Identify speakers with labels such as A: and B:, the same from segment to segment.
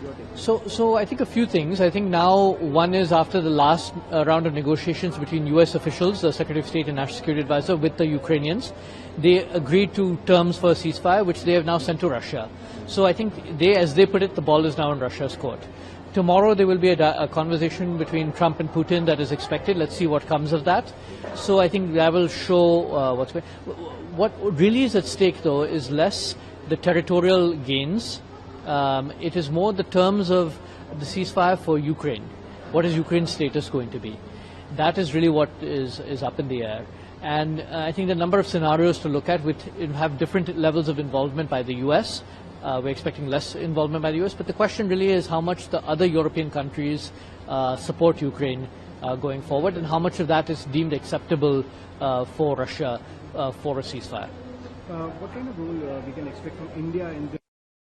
A: Your take.
B: So I think a few things. I think now one is after the last round of negotiations between U.S. officials, the Secretary of State and National Security Advisor, with the Ukrainians, they agreed to terms for a ceasefire, which they have now sent to Russia. So I think as they put it, the ball is now in Russia's court. Tomorrow there will be a conversation between Trump and Putin that is expected. Let's see what comes of that. So I think that will show what's going. What really is at stake, though, is less the territorial gains. It is more the terms of the ceasefire for Ukraine. What is Ukraine's status going to be? That is really what is up in the air. And I think the number of scenarios to look at would have different levels of involvement by the U.S. We're expecting less involvement by the U.S., but the question really is how much the other European countries support Ukraine going forward, and how much of that is deemed acceptable for Russia for a ceasefire.
A: What kind of role we can expect from India in this,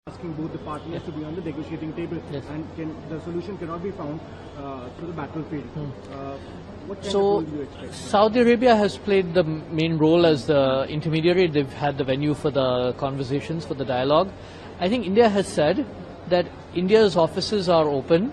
A: asking both the partners to be on the negotiating table, and the solution cannot be found through the battlefield? What kind of role do you expect?
B: Saudi Arabia has played the main role as the intermediary. They've had the venue for the conversations, for the dialogue. I think India has said that India's offices are open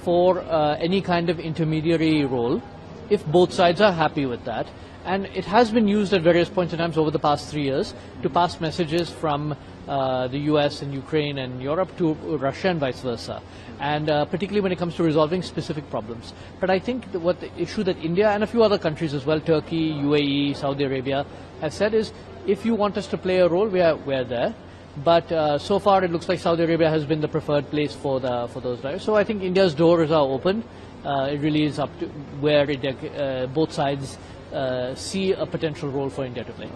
B: for any kind of intermediary role, if both sides are happy with that. And it has been used at various points in time over the past 3 years to pass messages from the US and Ukraine and Europe to Russia and vice versa, and particularly when it comes to resolving specific problems. But I think that what the issue that India and a few other countries as well, Turkey, UAE, Saudi Arabia, have said is, if you want us to play a role, we're there. But so far it looks like Saudi Arabia has been the preferred place for those guys. So I think India's doors are open. It really is up to where both sides see a potential role for India to play.